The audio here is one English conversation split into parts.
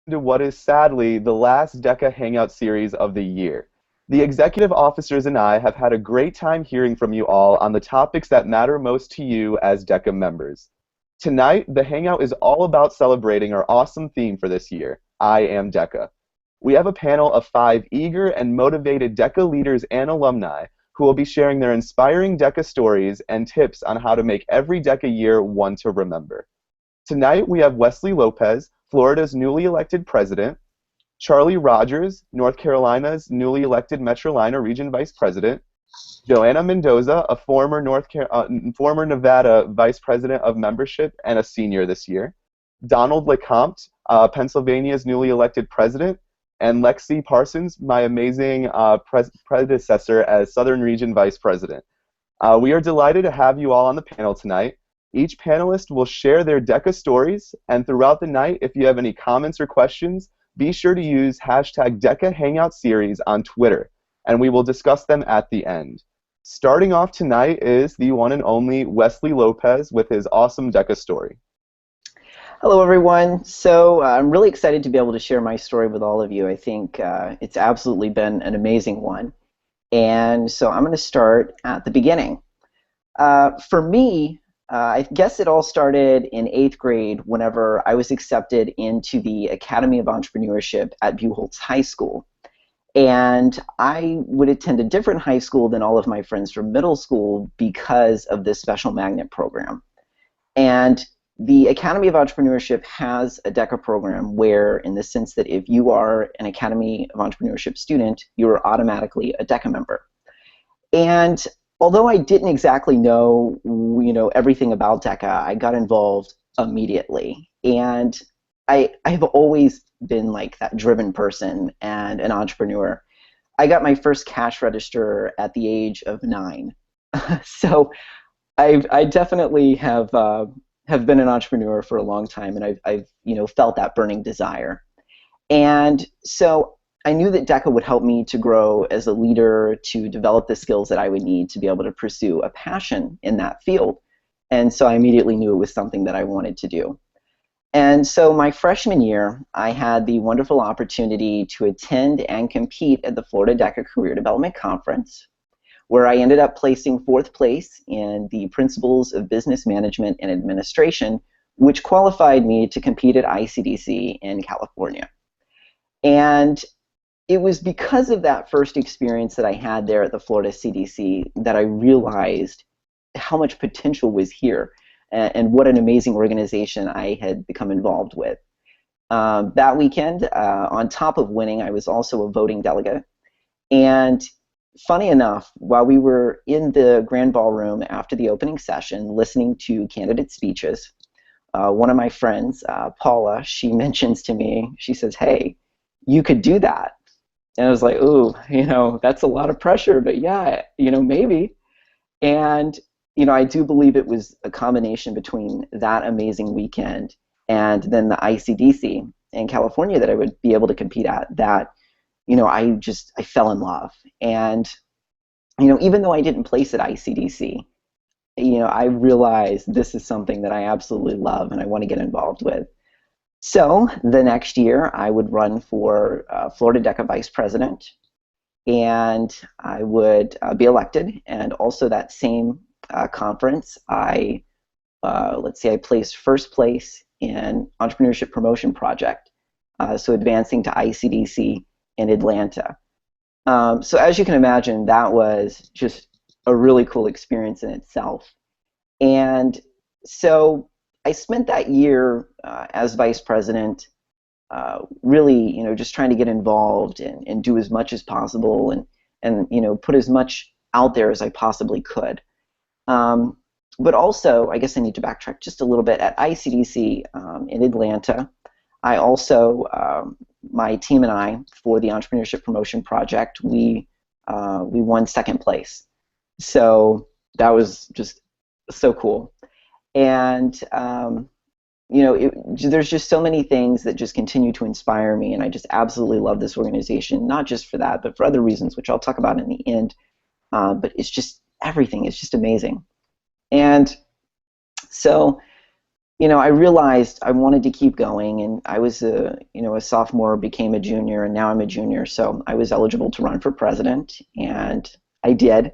to what is sadly the last DECA Hangout series of the year. The executive officers and I have had a great time hearing from you all on the topics that matter most to you as DECA members. Tonight, the Hangout is all about celebrating our awesome theme for this year, I Am DECA. We have a panel of 5 eager and motivated DECA leaders and alumni who will be sharing their inspiring DECA stories and tips on how to make every DECA year one to remember. Tonight we have Wesley Lopez, Florida's newly elected president, Charlie Rogers, North Carolina's newly elected Metrolina Region Vice President, Joanna Mendoza, a former Nevada Vice President of Membership and a senior this year, Donald Lecomte, Pennsylvania's newly elected president, and Lexi Parsons, my amazing predecessor as Southern Region Vice President. We are delighted to have you all on the panel tonight. Each panelist will share their DECA stories, and throughout the night, if you have any comments or questions, be sure to use hashtag DECA Hangout Series on Twitter, and we will discuss them at the end. Starting off tonight is the one and only Wesley Lopez with his awesome DECA story. Hello, everyone. So I'm really excited to be able to share my story with all of you. I think it's absolutely been an amazing one. And so I'm going to start at the beginning. For me, I guess it all started in 8th grade whenever I was accepted into the Academy of Entrepreneurship at Buchholz High School. And I would attend a different high school than all of my friends from middle school because of this special magnet program. And the Academy of Entrepreneurship has a DECA program where, in the sense that if you are an Academy of Entrepreneurship student, you are automatically a DECA member. And although I didn't exactly know, everything about DECA, I got involved immediately. And I have always been like that driven person and an entrepreneur. I got my first cash register at the age of 9. So I definitely have been an entrepreneur for a long time, and I've felt that burning desire. And so I knew that DECA would help me to grow as a leader, to develop the skills that I would need to be able to pursue a passion in that field. And so I immediately knew it was something that I wanted to do. And so my freshman year, I had the wonderful opportunity to attend and compete at the Florida DECA Career Development Conference, where I ended up placing 4th place in the Principles of Business Management and Administration, which qualified me to compete at ICDC in California. And it was because of that first experience that I had there at the Florida CDC that I realized how much potential was here and what an amazing organization I had become involved with. That weekend, on top of winning, I was also a voting delegate. And funny enough, while we were in the grand ballroom after the opening session listening to candidate speeches, one of my friends, Paula, she mentions to me, she says, "Hey, you could do that." And I was like, "Ooh, that's a lot of pressure, but yeah, maybe." And, I do believe it was a combination between that amazing weekend and then the ICDC in California that I would be able to compete at that, I fell in love. And, even though I didn't place at ICDC, I realized this is something that I absolutely love and I want to get involved with. So the next year, I would run for Florida DECA Vice President, and I would be elected. And also that same conference, I placed 1st place in Entrepreneurship Promotion Project, so advancing to ICDC in Atlanta. So as you can imagine, that was just a really cool experience in itself. And so I spent that year as vice president really, just trying to get involved and do as much as possible and put as much out there as I possibly could. But also, I guess I need to backtrack just a little bit. At ICDC in Atlanta, I also, my team and I, for the Entrepreneurship Promotion Project, we won 2nd place. So that was just so cool. And there's just so many things that just continue to inspire me, and I just absolutely love this organization, not just for that, but for other reasons, which I'll talk about in the end. But it's just everything. It's just amazing. And so, I realized I wanted to keep going, and I was a sophomore, became a junior, and now I'm a junior, so I was eligible to run for president, and I did.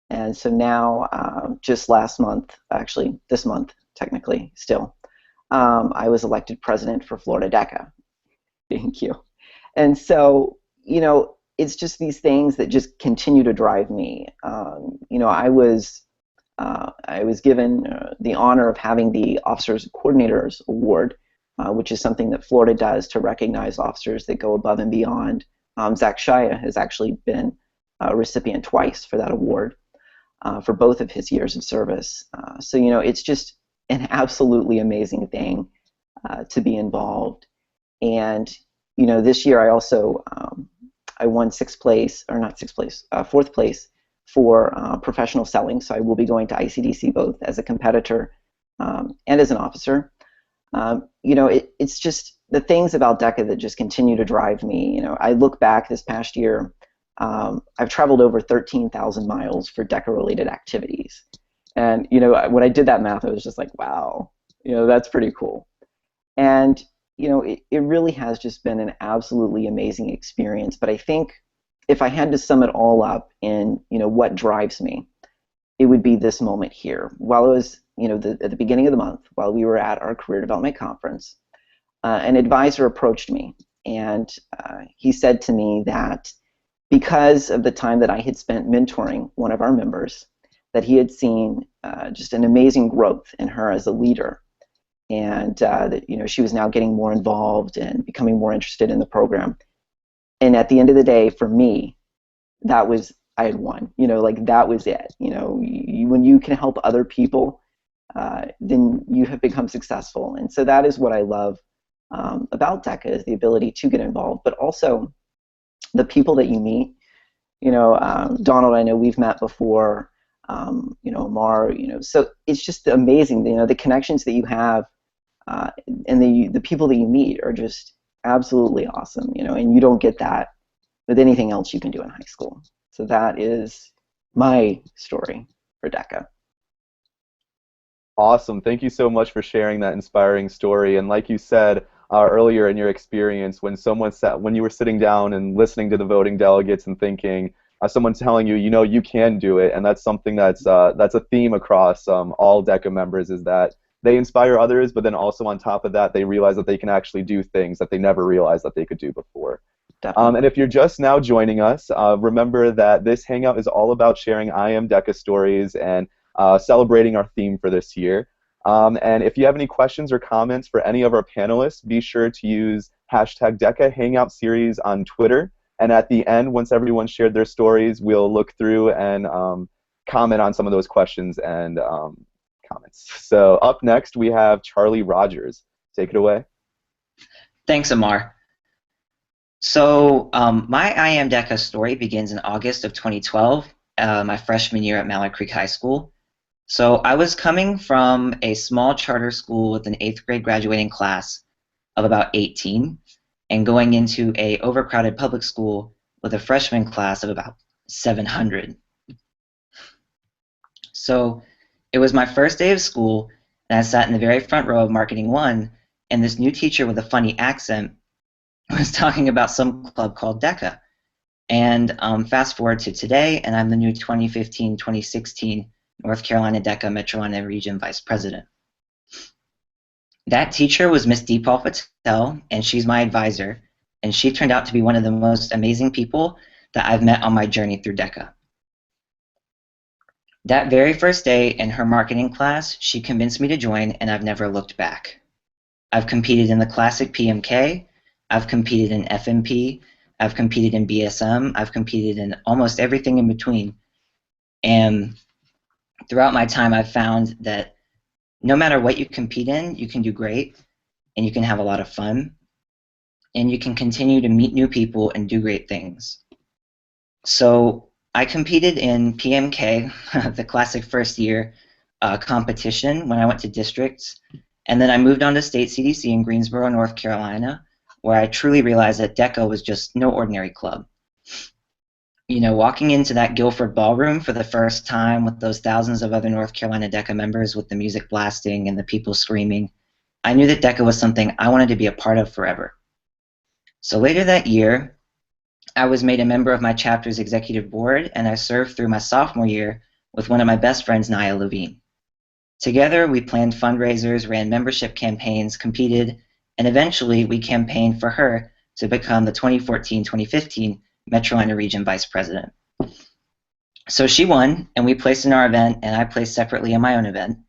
And so now, just last month, actually this month, technically still, I was elected president for Florida DECA. Thank you. And so, it's just these things that just continue to drive me. I was given the honor of having the Officers Coordinators Award, which is something that Florida does to recognize officers that go above and beyond. Zach Shia has actually been a recipient twice for that award for both of his years of service. So, it's just an absolutely amazing thing to be involved. And, this year I also I won fourth place for professional selling. So I will be going to ICDC both as a competitor and as an officer. It's just the things about DECA that just continue to drive me. I look back this past year, I've traveled over 13,000 miles for DECA-related activities. And, when I did that math, I was just like, wow, that's pretty cool. And, it really has just been an absolutely amazing experience. But I think if I had to sum it all up in, what drives me, it would be this moment here. While I was, at the beginning of the month, while we were at our career development conference, an advisor approached me, and he said to me that because of the time that I had spent mentoring one of our members, that he had seen just an amazing growth in her as a leader, and that she was now getting more involved and becoming more interested in the program. And at the end of the day, for me, I had won. That was it. When you can help other people, then you have become successful. And so that is what I love about DECA, is the ability to get involved, but also the people that you meet. Donald, I know we've met before. Amar, so it's just amazing. The connections that you have, and the people that you meet are just absolutely awesome. And you don't get that with anything else you can do in high school. So that is my story for DECA. Awesome. Thank you so much for sharing that inspiring story. And like you said earlier in your experience, when when you were sitting down and listening to the voting delegates and thinking, someone telling you, you can do it, and that's something that's a theme across all DECA members, is that they inspire others, but then also on top of that, they realize that they can actually do things that they never realized that they could do before. And if you're just now joining us, remember that this Hangout is all about sharing I Am DECA stories and celebrating our theme for this year. And if you have any questions or comments for any of our panelists, be sure to use hashtag DECA Hangout Series on Twitter. And at the end, once everyone shared their stories, we'll look through and comment on some of those questions and comments. So up next, we have Charlie Rogers. Take it away. Thanks, Amar. So my I Am DECA story begins in August of 2012, my freshman year at Mallard Creek High School. So I was coming from a small charter school with an 8th grade graduating class of about 18 and going into a overcrowded public school with a freshman class of about 700. So it was my first day of school, and I sat in the very front row of Marketing 1, and this new teacher with a funny accent was talking about some club called DECA. And fast forward to today, and I'm the new 2015-2016 North Carolina DECA Metro Region Vice President. That teacher was Miss Deepal Patel, and she's my advisor, and she turned out to be one of the most amazing people that I've met on my journey through DECA. That very first day in her marketing class, she convinced me to join, and I've never looked back. I've competed in the classic PMK, I've competed in FMP, I've competed in BSM, I've competed in almost everything in between. And throughout my time, I've found that no matter what you compete in, you can do great, and you can have a lot of fun, and you can continue to meet new people and do great things. So I competed in PMK, the classic first year competition, when I went to districts, and then I moved on to state CDC in Greensboro, North Carolina, where I truly realized that DECA was just no ordinary club. walking into that Guilford ballroom for the first time with those thousands of other North Carolina DECA members with the music blasting and the people screaming, I knew that DECA was something I wanted to be a part of forever. So later that year, I was made a member of my chapter's executive board, and I served through my sophomore year with one of my best friends, Nia Levine. Together, we planned fundraisers, ran membership campaigns, competed, and eventually we campaigned for her to become the 2014-2015 Metro Atlanta Region Vice President. So she won, and we placed in our event, and I placed separately in my own event.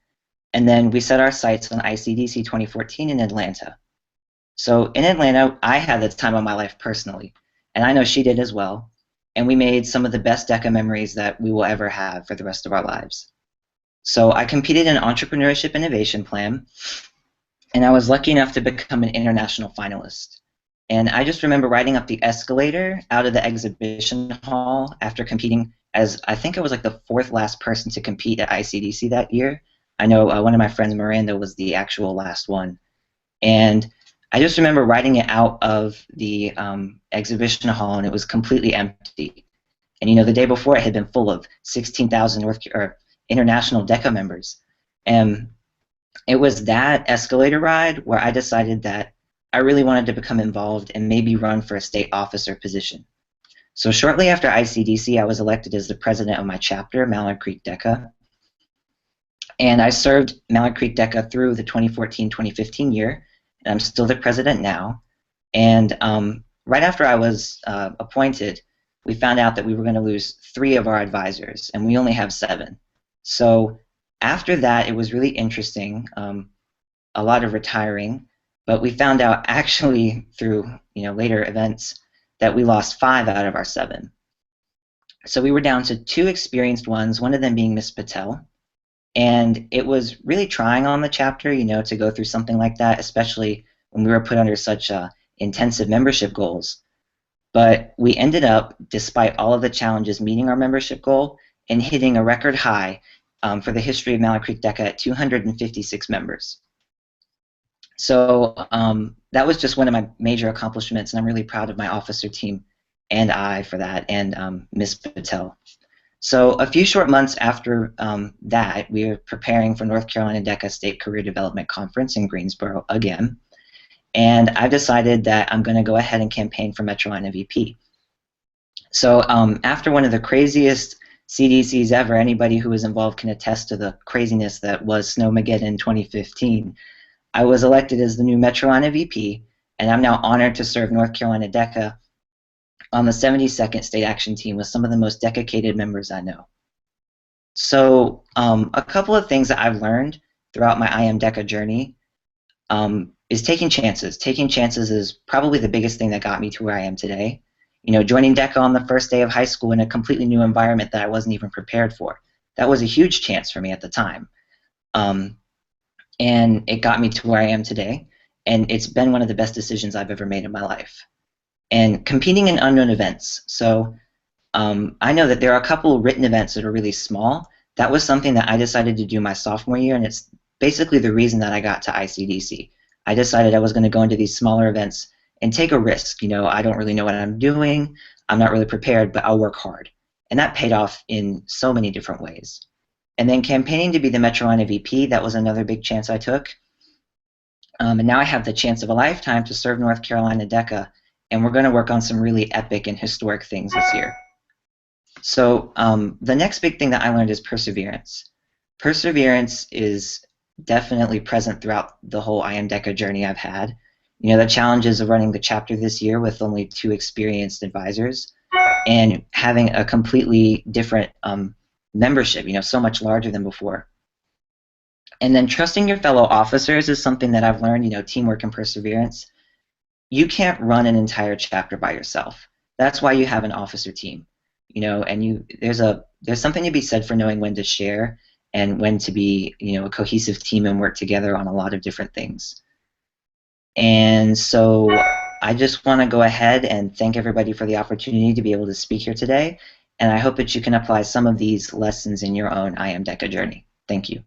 And then we set our sights on ICDC 2014 in Atlanta. So in Atlanta, I had the time of my life personally, and I know she did as well. And we made some of the best DECA memories that we will ever have for the rest of our lives. So I competed in Entrepreneurship Innovation Plan, and I was lucky enough to become an international finalist. And I just remember riding up the escalator out of the exhibition hall after competing as I think I was like the fourth last person to compete at ICDC that year. I know one of my friends, Miranda, was the actual last one. And I just remember riding it out of the exhibition hall, and it was completely empty. And the day before it had been full of 16,000 international DECA members. And it was that escalator ride where I decided that I really wanted to become involved and maybe run for a state officer position. So shortly after ICDC, I was elected as the president of my chapter, Mallard Creek DECA. And I served Mallard Creek DECA through the 2014-2015 year, and I'm still the president now. And right after I was appointed, we found out that we were going to lose 3 of our advisors, and we only have 7. So after that, it was really interesting, a lot of retiring, but we found out actually through later events that we lost 5 out of our 7. So we were down to 2 experienced ones, one of them being Miss Patel. And it was really trying on the chapter, to go through something like that, especially when we were put under such intensive membership goals. But we ended up, despite all of the challenges, meeting our membership goal and hitting a record high for the history of Mallard Creek DECA at 256 members. So that was just one of my major accomplishments, and I'm really proud of my officer team and I for that, and Ms. Patel. So a few short months after that, we were preparing for North Carolina DECA State Career Development Conference in Greensboro again, and I decided that I'm going to go ahead and campaign for Metro Atlanta VP. So after one of the craziest CDCs ever, anybody who was involved can attest to the craziness that was Snowmageddon 2015, I was elected as the new Metro Atlanta VP, and I'm now honored to serve North Carolina DECA on the 72nd State Action Team with some of the most dedicated members I know. So a couple of things that I've learned throughout my I Am DECA journey is taking chances. Taking chances is probably the biggest thing that got me to where I am today. Joining DECA on the first day of high school in a completely new environment that I wasn't even prepared for. That was a huge chance for me at the time. And it got me to where I am today, and it's been one of the best decisions I've ever made in my life. And competing in unknown events. So I know that there are a couple written events that are really small. That was something that I decided to do my sophomore year, and it's basically the reason that I got to ICDC. I decided I was going to go into these smaller events and take a risk. I don't really know what I'm doing. I'm not really prepared, but I'll work hard. And that paid off in so many different ways. And then campaigning to be the Metro Atlanta VP, that was another big chance I took. And now I have the chance of a lifetime to serve North Carolina DECA, and we're going to work on some really epic and historic things this year. So the next big thing that I learned is perseverance. Perseverance is definitely present throughout the whole I Am DECA journey I've had. The challenges of running the chapter this year with only 2 experienced advisors and having a completely different membership, so much larger than before. And then trusting your fellow officers is something that I've learned, teamwork and perseverance. You can't run an entire chapter by yourself. That's why you have an officer team, and there's something to be said for knowing when to share and when to be, a cohesive team and work together on a lot of different things. And so I just want to go ahead and thank everybody for the opportunity to be able to speak here today, and I hope that you can apply some of these lessons in your own I Am DECA journey. Thank you.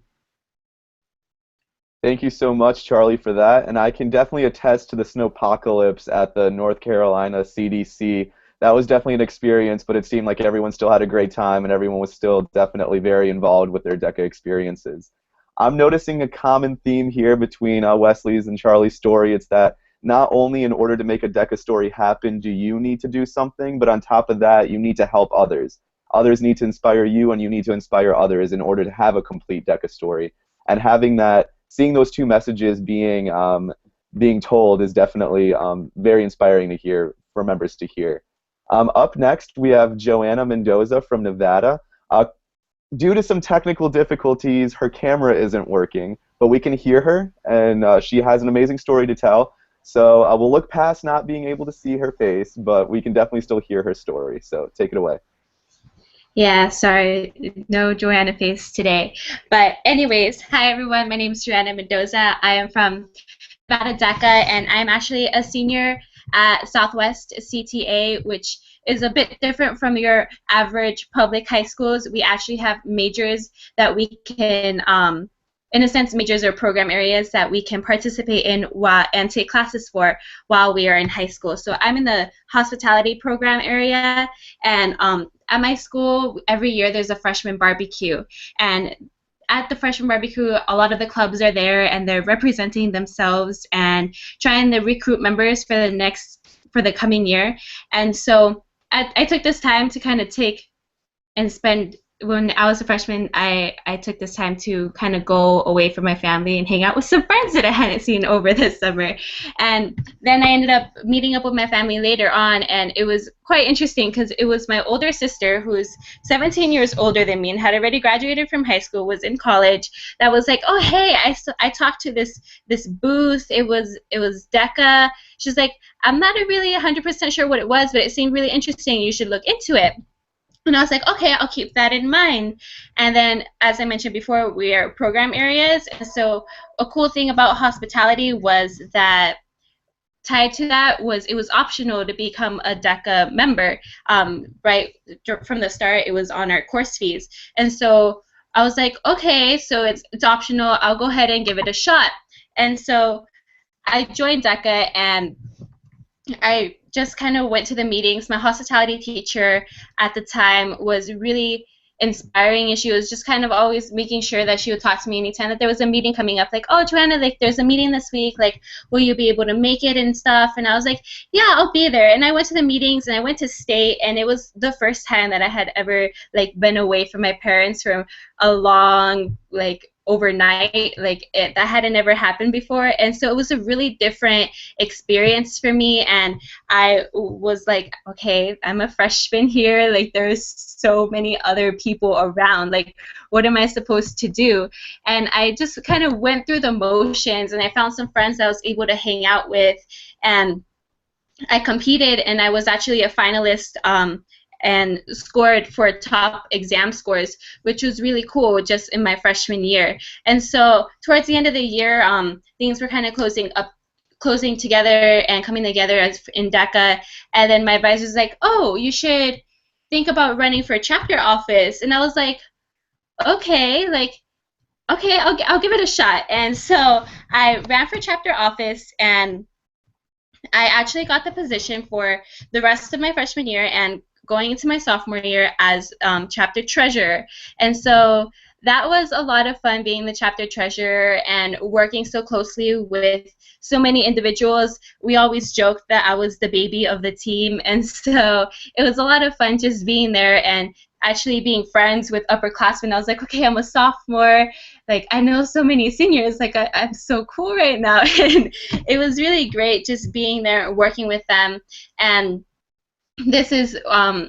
Thank you so much, Charlie, for that. And I can definitely attest to the snowpocalypse at the North Carolina CDC. that was definitely an experience, but it seemed like everyone still had a great time and everyone was still definitely very involved with their DECA experiences. I'm noticing a common theme here between Wesley's and Charlie's story. It's that not only in order to make a DECA story happen do you need to do something, but on top of that, you need to help others. Others need to inspire you, and you need to inspire others in order to have a complete DECA story. And having that, seeing those two messages being told is definitely very inspiring to hear, for members to hear. Up next, we have Joanna Mendoza from Nevada. Due to some technical difficulties, her camera isn't working, but we can hear her, and she has an amazing story to tell. So we'll look past not being able to see her face, but we can definitely still hear her story. So take it away. Yeah, sorry, no Joanna face today. But anyways, hi everyone, my name is Joanna Mendoza. I am from Nevada DECA, and I'm actually a senior at Southwest CTA, which is a bit different from your average public high schools. We actually have majors that we can, in a sense, majors are program areas that we can participate in and take classes for while we are in high school. So I'm in the hospitality program area, and at my school, every year there's a freshman barbecue. And at the freshman barbecue, a lot of the clubs are there, and they're representing themselves and trying to recruit members for the coming year. And so I took this time to kind of take and spend. When I was a freshman, I took this time to kind of go away from my family and hang out with some friends that I hadn't seen over this summer. And then I ended up meeting up with my family later on, and it was quite interesting because it was my older sister, who's 17 years older than me and had already graduated from high school, was in college, that was like, oh, hey, I talked to this booth. It was DECA. She's like, I'm not really 100% sure what it was, but it seemed really interesting. You should look into it. And I was like, okay, I'll keep that in mind. And then, as I mentioned before, we are program areas. And so a cool thing about hospitality was that tied to that was it was optional to become a DECA member. Right from the start, it was on our course fees. And so I was like, okay, so it's optional. I'll go ahead and give it a shot. And so I joined DECA, and I just kind of went to the meetings. My hospitality teacher at the time was really inspiring, and she was just kind of always making sure that she would talk to me anytime that there was a meeting coming up, like, oh, Joanna, like, there's a meeting this week, like, will you be able to make it and stuff? And I was like, yeah, I'll be there. And I went to the meetings, and I went to state, and it was the first time that I had ever, like, been away from my parents for a long, like, overnight. Like, that hadn't never happened before, and so it was a really different experience for me. And I was like, okay, I'm a freshman here, like, there's so many other people around, like, what am I supposed to do? And I just kind of went through the motions, and I found some friends that I was able to hang out with, and I competed, and I was actually a finalist and scored for top exam scores, which was really cool just in my freshman year. And so towards the end of the year, things were kind of closing together and coming together as in DECA. And then my advisor was like, oh, you should think about running for a chapter office. And I was like, okay, I'll give it a shot. And so I ran for chapter office, and I actually got the position for the rest of my freshman year and going into my sophomore year as chapter treasurer. And so that was a lot of fun, being the chapter treasurer and working so closely with so many individuals. We always joked that I was the baby of the team, and so it was a lot of fun just being there and actually being friends with upperclassmen. I was like, okay, I'm a sophomore, like, I know so many seniors, like, I'm so cool right now. And it was really great just being there and working with them. And this is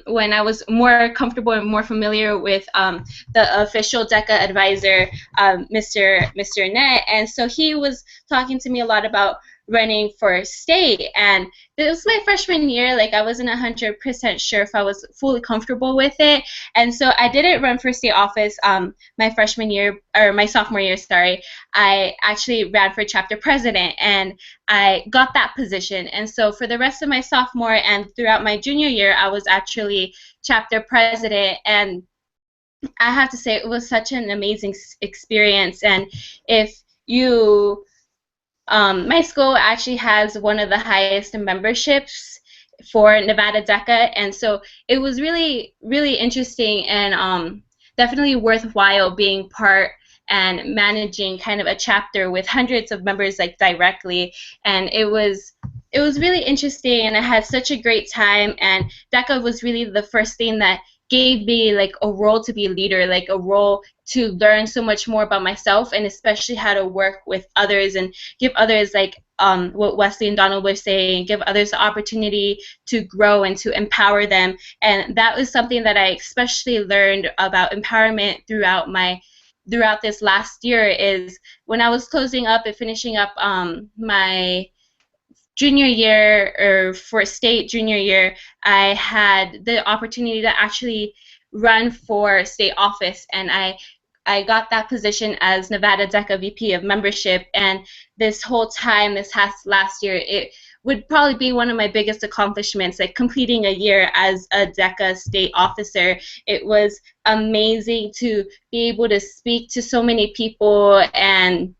when I was more comfortable and more familiar with the official DECA advisor, Mr. Net, and so he was talking to me a lot about running for state. And it was my freshman year, like, I wasn't 100% sure if I was fully comfortable with it, and so I didn't run for state office my freshman year, or my sophomore year, sorry. I actually ran for chapter president, and I got that position. And so for the rest of my sophomore and throughout my junior year, I was actually chapter president, and I have to say it was such an amazing experience. And if you my school actually has one of the highest memberships for Nevada DECA, and so it was really, really interesting and definitely worthwhile being part and managing kind of a chapter with hundreds of members like directly, and it was really interesting, and I had such a great time, and DECA was really the first thing that gave me like a role to be a leader, like a role to learn so much more about myself, and especially how to work with others and give others, like what Wesley and Donald were saying, give others the opportunity to grow and to empower them. And that was something that I especially learned about empowerment throughout this last year, is when I was closing up and finishing up my junior year, or for state junior year, I had the opportunity to actually run for state office, and I got that position as Nevada DECA VP of Membership. And this whole time, this last year, it would probably be one of my biggest accomplishments, like completing a year as a DECA state officer. It was amazing to be able to speak to so many people and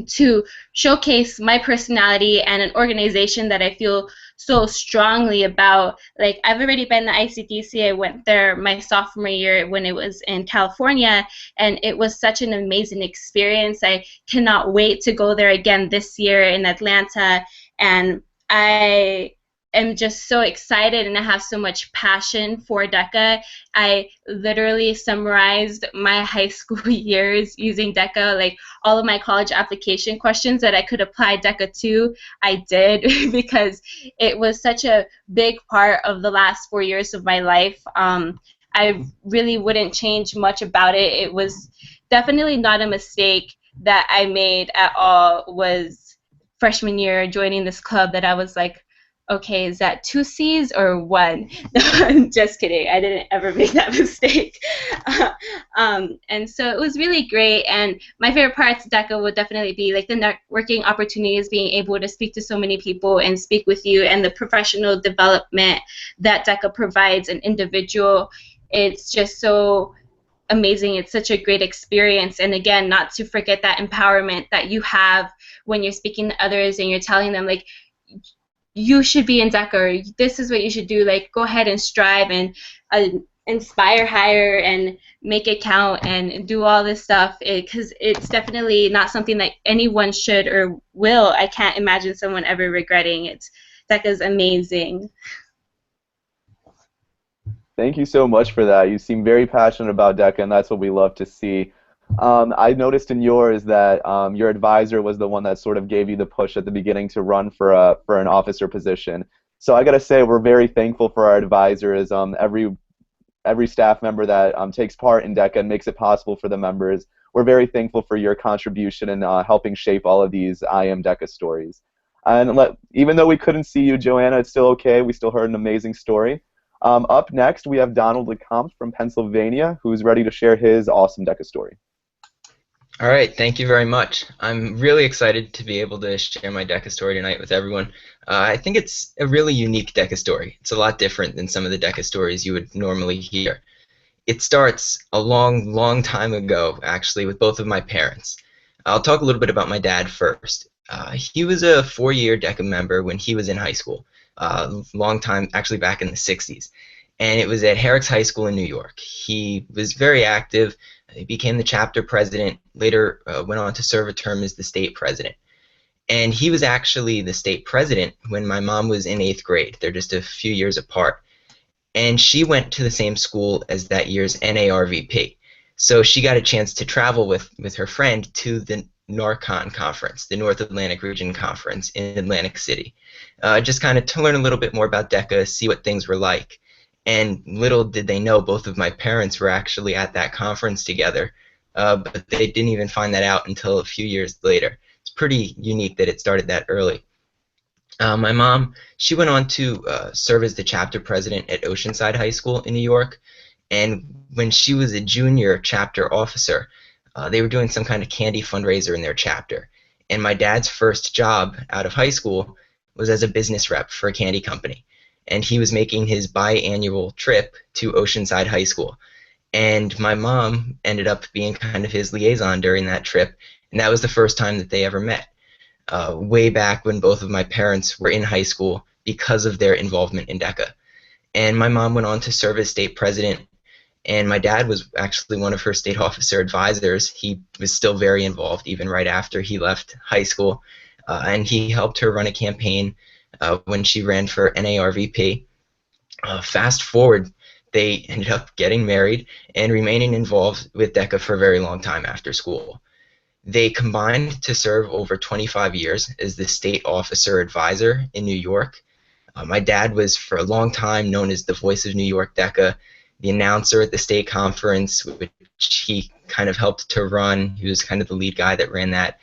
to showcase my personality and an organization that I feel so strongly about. Like, I've already been to ICDC. I went there my sophomore year when it was in California, and it was such an amazing experience. I cannot wait to go there again this year in Atlanta, and I am just so excited, and I have so much passion for DECA. I literally summarized my high school years using DECA, like all of my college application questions that I could apply DECA to, I did, because it was such a big part of the last 4 years of my life. I really wouldn't change much about it. It was definitely not a mistake that I made at all, was freshman year joining this club that I was like, okay, is that 2 C's or 1? No, I'm just kidding. I didn't ever make that mistake. And so it was really great. And my favorite parts of DECA would definitely be like the networking opportunities, being able to speak to so many people and speak with you, and the professional development that DECA provides an individual. It's just so amazing. It's such a great experience. And again, not to forget that empowerment that you have when you're speaking to others and you're telling them, like, you should be in DECA, or this is what you should do. Like, go ahead and strive and inspire higher and make it count and do all this stuff, because it's definitely not something that anyone should or will. I can't imagine someone ever regretting it. DECA's amazing. Thank you so much for that. You seem very passionate about DECA, and that's what we love to see. I noticed in yours that your advisor was the one that sort of gave you the push at the beginning to run for an officer position. So I got to say, we're very thankful for our advisors. Every staff member that takes part in DECA and makes it possible for the members. We're very thankful for your contribution in helping shape all of these I Am DECA stories. And even though we couldn't see you, Joanna, it's still okay. We still heard an amazing story. Up next, we have Donald Lomp from Pennsylvania, who's ready to share his awesome DECA story. All right, thank you very much. I'm really excited to be able to share my DECA story tonight with everyone. I think it's a really unique DECA story. It's a lot different than some of the DECA stories you would normally hear. It starts a long, long time ago, actually, with both of my parents. I'll talk a little bit about my dad first. He was a 4-year DECA member when he was in high school, long time, actually back in the 60s. And it was at Herrick's High School in New York. He was very active. He became the chapter president, later went on to serve a term as the state president. And he was actually the state president when my mom was in 8th grade. They're just a few years apart. And she went to the same school as that year's NARVP. So she got a chance to travel with her friend to the NORCON conference, the North Atlantic Region Conference in Atlantic City. Just kind of to learn a little bit more about DECA, see what things were like. And little did they know, both of my parents were actually at that conference together, but they didn't even find that out until a few years later. It's pretty unique that it started that early. My mom, she went on to serve as the chapter president at Oceanside High School in New York, and when she was a junior chapter officer, they were doing some kind of candy fundraiser in their chapter, and my dad's first job out of high school was as a business rep for a candy company. And he was making his biannual trip to Oceanside High School. And my mom ended up being kind of his liaison during that trip, and that was the first time that they ever met. Way back when both of my parents were in high school, because of their involvement in DECA. And my mom went on to serve as state president, and my dad was actually one of her state officer advisors. He was still very involved even right after he left high school, and he helped her run a campaign when she ran for NARVP. Fast forward, they ended up getting married and remaining involved with DECA for a very long time after school. They combined to serve over 25 years as the state officer advisor in New York. My dad was for a long time known as the voice of New York DECA, the announcer at the state conference, which he kind of helped to run. He was kind of the lead guy that ran that.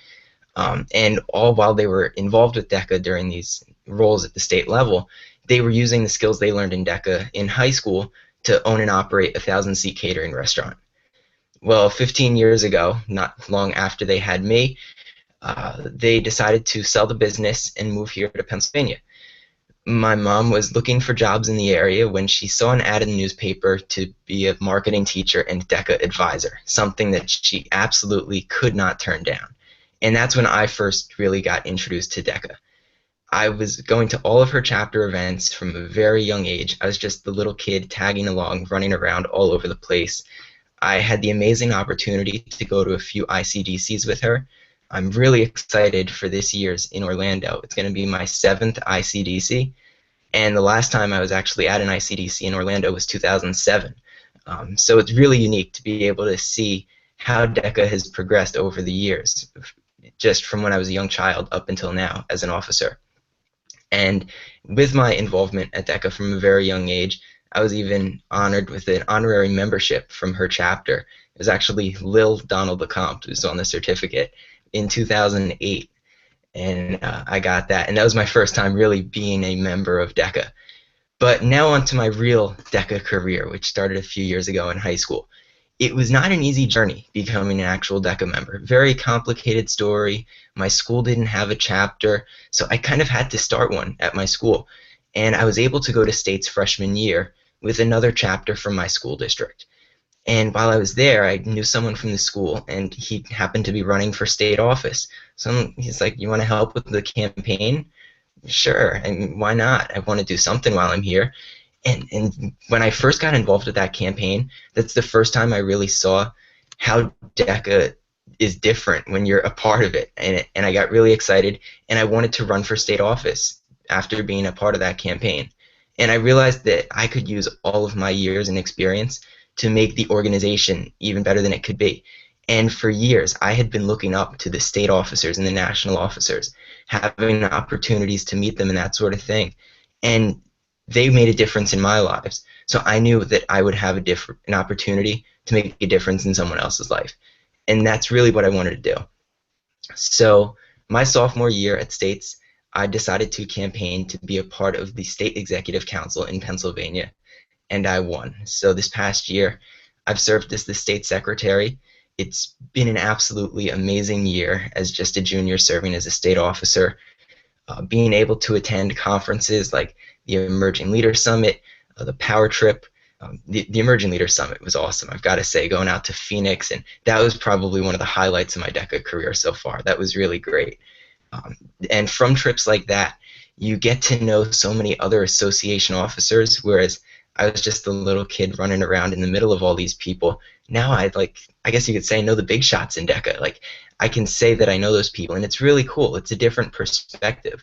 And all while they were involved with DECA during these roles at the state level, they were using the skills they learned in DECA in high school to own and operate a 1,000-seat catering restaurant. Well, 15 years ago, not long after they had me, they decided to sell the business and move here to Pennsylvania. My mom was looking for jobs in the area when she saw an ad in the newspaper to be a marketing teacher and DECA advisor, something that she absolutely could not turn down. And that's when I first really got introduced to DECA. I was going to all of her chapter events from a very young age. I was just the little kid tagging along, running around all over the place. I had the amazing opportunity to go to a few ICDCs with her. I'm really excited for this year's in Orlando. It's going to be my 7th ICDC, and the last time I was actually at an ICDC in Orlando was 2007. So it's really unique to be able to see how DECA has progressed over the years, just from when I was a young child up until now as an officer. And with my involvement at DECA from a very young age, I was even honored with an honorary membership from her chapter. It was actually Lil Donald LeCompte who was on the certificate in 2008, and I got that. And that was my first time really being a member of DECA. But now on to my real DECA career, which started a few years ago in high school. It was not an easy journey becoming an actual DECA member. Very complicated story. My school didn't have a chapter, so I kind of had to start one at my school. And I was able to go to state's freshman year with another chapter from my school district. And while I was there, I knew someone from the school, and he happened to be running for state office. So he's like, "You want to help with the campaign?" Sure, I mean, why not? I want to do something while I'm here. And when I first got involved with that campaign, that's the first time I really saw how DECA is different when you're a part of it. And I got really excited, and I wanted to run for state office after being a part of that campaign. And I realized that I could use all of my years and experience to make the organization even better than it could be. And for years, I had been looking up to the state officers and the national officers, having opportunities to meet them and that sort of thing. And they made a difference in my lives. So I knew that I would have an opportunity to make a difference in someone else's life. And that's really what I wanted to do. So my sophomore year at States, I decided to campaign to be a part of the State Executive Council in Pennsylvania, and I won. So this past year, I've served as the state secretary. It's been an absolutely amazing year as just a junior serving as a state officer, being able to attend conferences like the Emerging Leader Summit, the Power Trip. The Emerging Leader Summit was awesome, I've got to say, going out to Phoenix, and that was probably one of the highlights of my DECA career so far. That was really great. And from trips like that, you get to know so many other association officers, whereas I was just a little kid running around in the middle of all these people. Now I guess you could say, know the big shots in DECA. Like, I can say that I know those people, and it's really cool. It's a different perspective,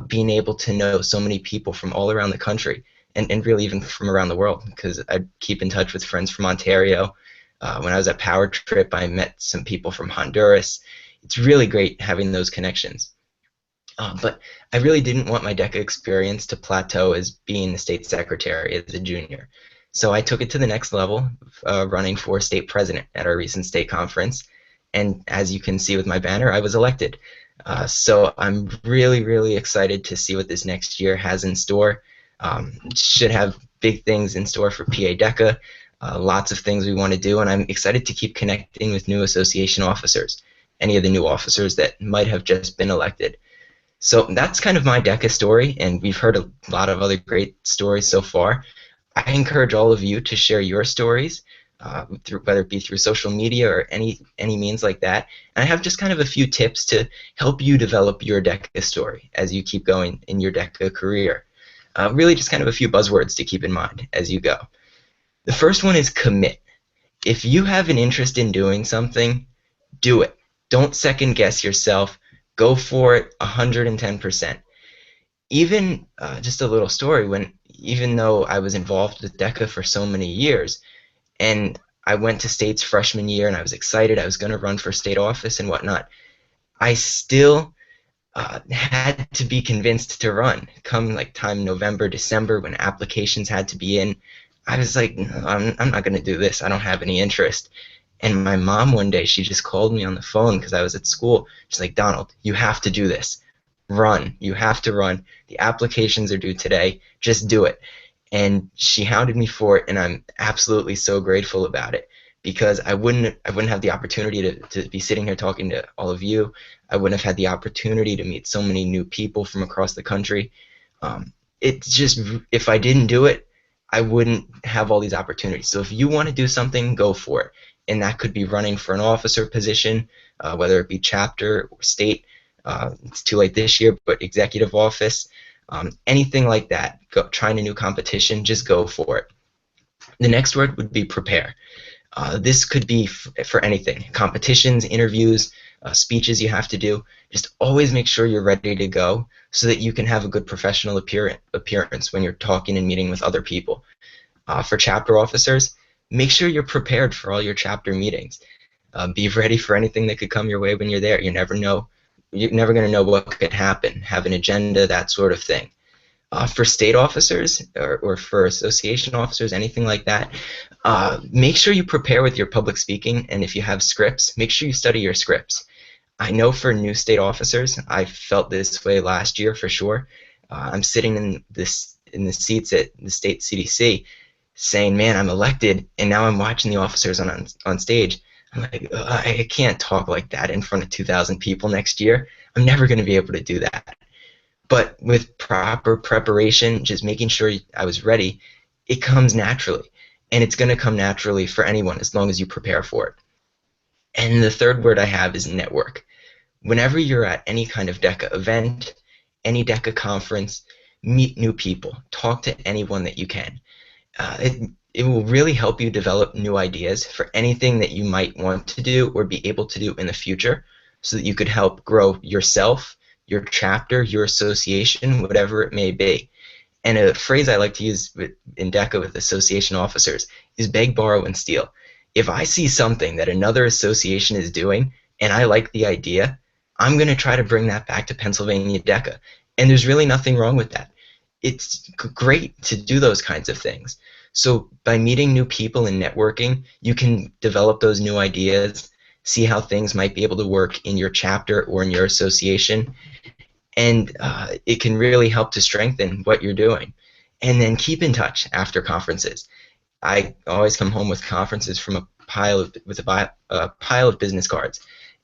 being able to know so many people from all around the country, and really even from around the world, because I keep in touch with friends from Ontario. When I was at Power Trip, I met some people from Honduras. It's really great having those connections. But I really didn't want my DECA experience to plateau as being the state secretary as a junior. So I took it to the next level, running for state president at our recent state conference. And as you can see with my banner, I was elected. So I'm really, really excited to see what this next year has in store. Should have big things in store for PA DECA, lots of things we want to do, and I'm excited to keep connecting with new association officers, any of the new officers that might have just been elected. So that's kind of my DECA story, and we've heard a lot of other great stories so far. I encourage all of you to share your stories. whether it be through social media or any means like that. And I have just kind of a few tips to help you develop your DECA story as you keep going in your DECA career. Really just kind of a few buzzwords to keep in mind as you go. The first one is commit. If you have an interest in doing something, do it. Don't second guess yourself. Go for it 110%. Even just a little story, even though I was involved with DECA for so many years, and I went to state's freshman year and I was excited, I was going to run for state office and whatnot, I still had to be convinced to run. Come like time November, December, when applications had to be in, I was like, no, I'm not going to do this. I don't have any interest. And my mom one day, she just called me on the phone because I was at school. She's like, Donald, you have to do this. Run. You have to run. The applications are due today. Just do it. And she hounded me for it, and I'm absolutely so grateful about it, because I wouldn't have the opportunity to be sitting here talking to all of you. I wouldn't have had the opportunity to meet so many new people from across the country. It's just, if I didn't do it, I wouldn't have all these opportunities. So if you want to do something, go for it. And that could be running for an officer position, whether it be chapter or state. It's too late this year, but executive office, anything like that. Trying a new competition, just go for it. The next word would be prepare. This could be for anything, competitions, interviews, speeches you have to do. Just always make sure you're ready to go so that you can have a good professional appearance when you're talking and meeting with other people. For chapter officers, make sure you're prepared for all your chapter meetings. Be ready for anything that could come your way when you're there. You never know. You're never going to know what could happen. Have an agenda, that sort of thing. For state officers or for association officers, anything like that, make sure you prepare with your public speaking, and if you have scripts, make sure you study your scripts. I know for new state officers, I felt this way last year for sure. I'm sitting in the seats at the state CDC saying, man, I'm elected, and now I'm watching the officers on stage. I'm like, I can't talk like that in front of 2,000 people next year. I'm never going to be able to do that. But with proper preparation, just making sure I was ready, it comes naturally. And it's going to come naturally for anyone as long as you prepare for it. And the third word I have is network. Whenever you're at any kind of DECA event, any DECA conference, meet new people. Talk to anyone that you can. It will really help you develop new ideas for anything that you might want to do or be able to do in the future, so that you could help grow yourself, your chapter, your association, whatever it may be. And a phrase I like to use in DECA with association officers is beg, borrow, and steal. If I see something that another association is doing and I like the idea, I'm going to try to bring that back to Pennsylvania DECA. And there's really nothing wrong with that. It's great to do those kinds of things. So by meeting new people and networking, you can develop those new ideas, see how things might be able to work in your chapter or in your association, and it can really help to strengthen what you're doing. And then keep in touch after conferences. I always come home with conferences from a pile of business cards,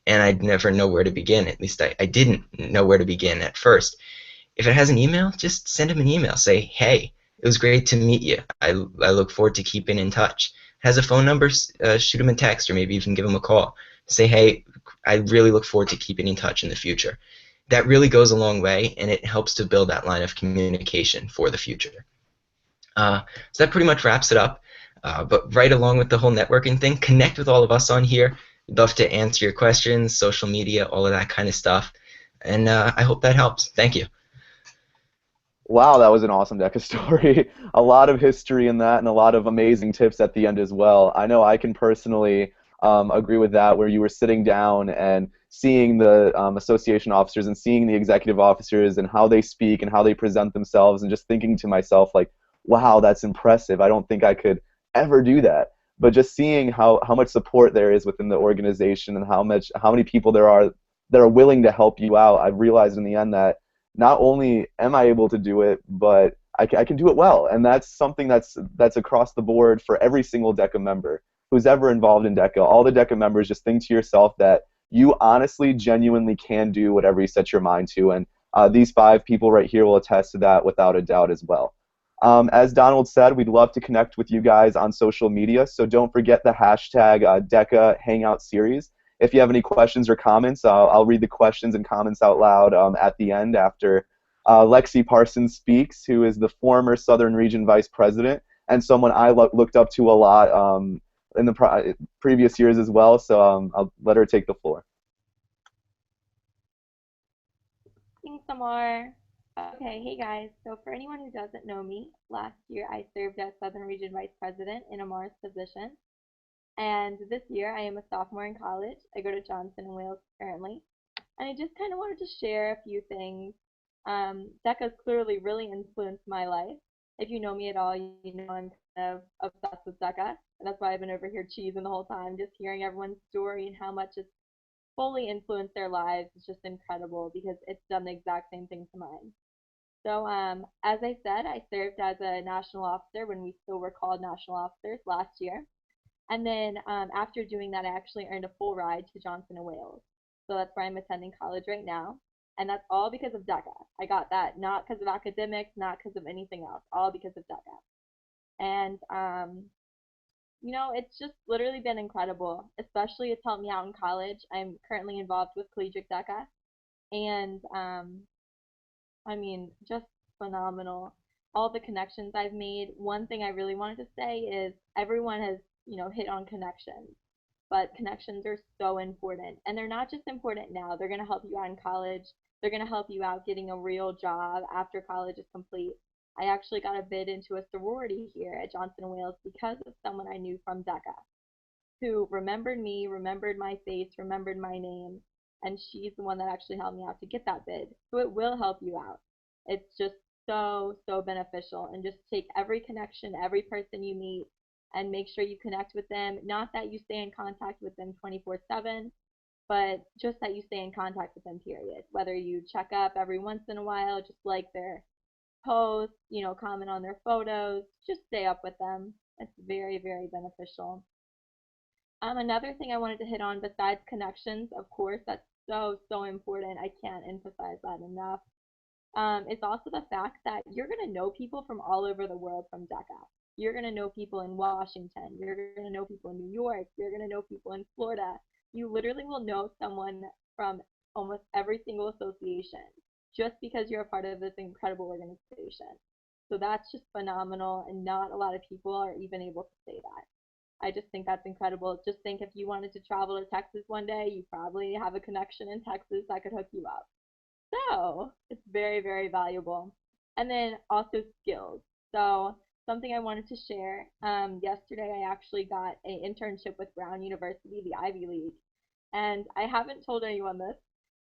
and I'd never know where to begin. At least I didn't know where to begin at first. If it has an email, just send them an email. Say, hey, it was great to meet you. I look forward to keeping in touch. Has a phone number, shoot them a text, or maybe even give them a call. Say, hey, I really look forward to keeping in touch in the future. That really goes a long way, and it helps to build that line of communication for the future. So that pretty much wraps it up. But right along with the whole networking thing, connect with all of us on here. We'd love to answer your questions, social media, all of that kind of stuff. And I hope that helps. Thank you. Wow, that was an awesome DECA story. A lot of history in that and a lot of amazing tips at the end as well. I know I can personally agree with that, where you were sitting down and seeing the association officers and seeing the executive officers and how they speak and how they present themselves, and just thinking to myself, like, wow, that's impressive. I don't think I could ever do that. But just seeing how much support there is within the organization and how many people there are that are willing to help you out, I've realized in the end that not only am I able to do it, but I can do it well. And that's something that's across the board for every single DECA member who's ever involved in DECA. All the DECA members, just think to yourself that you honestly, genuinely can do whatever you set your mind to. And these 5 people right here will attest to that without a doubt as well. As Donald said, we'd love to connect with you guys on social media, so don't forget the hashtag DECA Hangout Series. If you have any questions or comments, I'll read the questions and comments out loud at the end after Lexi Parsons speaks, who is the former Southern Region Vice President and someone I looked up to a lot in the previous years as well, so I'll let her take the floor. Thanks, Amar. Okay, hey guys. So for anyone who doesn't know me, last year I served as Southern Region Vice President in Amar's position. And this year I am a sophomore in college. I go to Johnson and Wales currently. And I just kind of wanted to share a few things. DECA's clearly really influenced my life. If you know me at all, you know I'm kind of obsessed with DECA. And that's why I've been over here cheesing the whole time, just hearing everyone's story and how much it's fully influenced their lives. It's just incredible because it's done the exact same thing to mine. So as I said, I served as a national officer when we still were called national officers last year. And then after doing that, I actually earned a full ride to Johnson and Wales. So that's where I'm attending college right now. And that's all because of DECA. I got that not because of academics, not because of anything else, all because of DECA. And, you know, it's just literally been incredible, especially it's helped me out in college. I'm currently involved with collegiate DECA. And, I mean, just phenomenal. All the connections I've made. One thing I really wanted to say is everyone has, you know, hit on connections. But connections are so important. And they're not just important now. They're going to help you out in college. They're going to help you out getting a real job after college is complete. I actually got a bid into a sorority here at Johnson & Wales because of someone I knew from DECA who remembered me, remembered my face, remembered my name, and she's the one that actually helped me out to get that bid. So it will help you out. It's just so, so beneficial. And just take every connection, every person you meet, and make sure you connect with them. Not that you stay in contact with them 24/7, but just that you stay in contact with them, period. Whether you check up every once in a while, just like their posts, you know, comment on their photos, just stay up with them. It's very, very beneficial. Another thing I wanted to hit on besides connections, of course, that's so, so important. I can't emphasize that enough. It's also the fact that you're going to know people from all over the world from DECA. You're going to know people in Washington. You're going to know people in New York. You're going to know people in Florida. You literally will know someone from almost every single association just because you're a part of this incredible organization. So that's just phenomenal, and not a lot of people are even able to say that. I just think that's incredible. Just think if you wanted to travel to Texas one day, you probably have a connection in Texas that could hook you up. So it's very, very valuable. And then also skills. So something I wanted to share. Yesterday I actually got an internship with Brown University, the Ivy League. And I haven't told anyone this,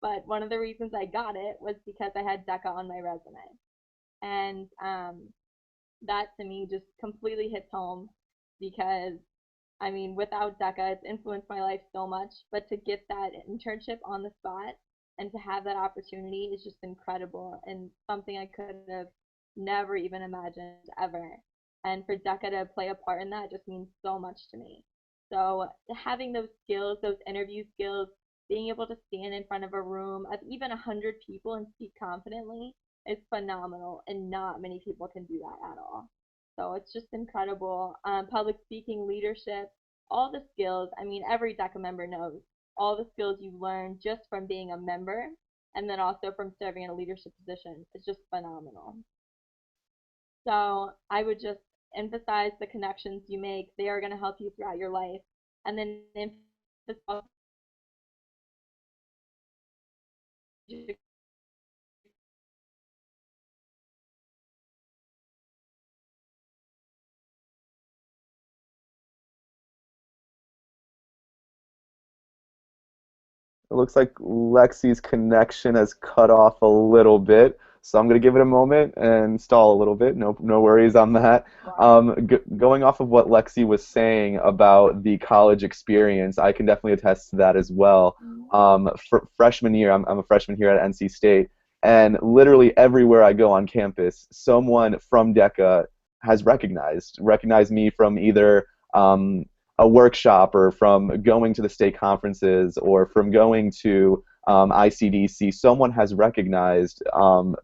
but one of the reasons I got it was because I had DECA on my resume. And that to me just completely hits home because, I mean, without DECA, it's influenced my life so much, but to get that internship on the spot and to have that opportunity is just incredible and something I could have never even imagined ever. And for DECA to play a part in that just means so much to me. So having those skills, those interview skills, being able to stand in front of a room of even 100 people and speak confidently is phenomenal, and not many people can do that at all. So it's just incredible. Public speaking, leadership, all the skills. I mean, every DECA member knows all the skills you learn just from being a member and then also from serving in a leadership position. It's just phenomenal. So I would just emphasize the connections you make. They are going to help you throughout your life. And then emphasize It looks like Lexi's connection has cut off a little bit, so I'm going to give it a moment and stall a little bit. No worries on that. Going off of what Lexi was saying about the college experience, I can definitely attest to that as well. For freshman year, I'm a freshman here at NC State, and literally everywhere I go on campus, someone from DECA has recognized me from either a workshop or from going to the state conferences or from going to ICDC, someone has recognized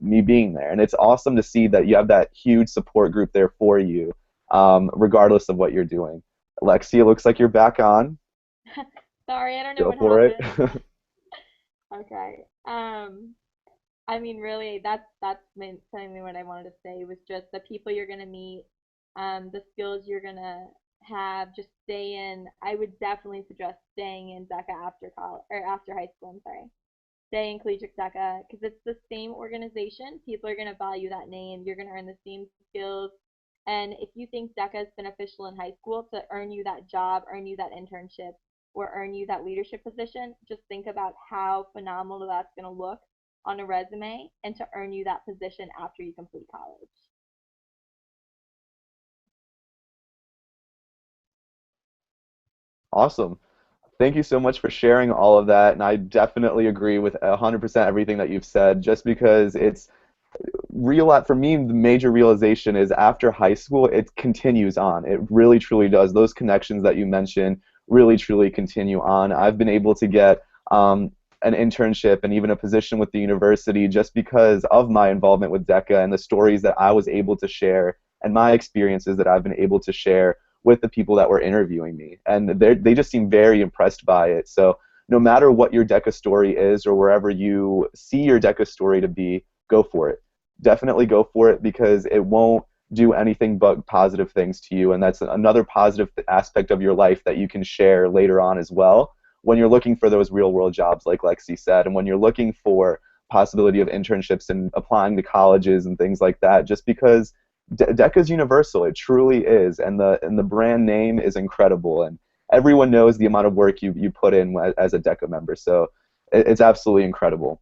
me being there. And it's awesome to see that you have that huge support group there for you, regardless of what you're doing. Lexi, it looks like you're back on. Sorry, I don't know Go what for it. happened. Okay. I mean, really, mainly what I wanted to say was just the people you're gonna meet, the skills you're gonna have. Just stay in. I would definitely suggest staying in DECA after college or after high school. I'm sorry. Stay in collegiate DECA because it's the same organization. People are gonna value that name. You're gonna earn the same skills. And if you think DECA is beneficial in high school to earn you that job, earn you that internship, or earn you that leadership position, just think about how phenomenal that's going to look on a resume and to earn you that position after you complete college. Awesome. Thank you so much for sharing all of that, and I definitely agree with 100% everything that you've said, just because it's real. For me, the major realization is after high school, it continues on. It really, truly does. Those connections that you mentioned really, truly continue on. I've been able to get an internship and even a position with the university just because of my involvement with DECA and the stories that I was able to share and my experiences that I've been able to share with the people that were interviewing me. And they just seem very impressed by it. So no matter what your DECA story is or wherever you see your DECA story to be, go for it. Definitely go for it because it won't do anything but positive things to you, and that's another positive aspect of your life that you can share later on as well when you're looking for those real-world jobs, like Lexi said, and when you're looking for possibility of internships and applying to colleges and things like that, just because DECA is universal. It truly is, and the brand name is incredible, and everyone knows the amount of work you put in as a DECA member, so it's absolutely incredible.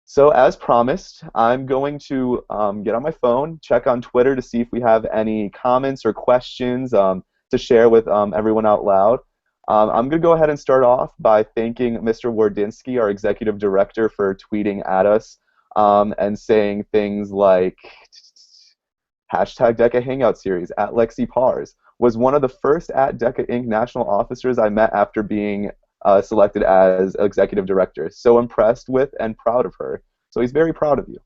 So as promised, I'm going to get on my phone, check on Twitter to see if we have any comments or questions to share with everyone out loud. I'm going to go ahead and start off by thanking Mr. Wardinsky, our executive director, for tweeting at us and saying things like hashtag DECA Hangout Series at Lexi Pars was one of the first at DECA Inc. national officers I met after being selected as executive director. So impressed with and proud of her. So he's very proud of you.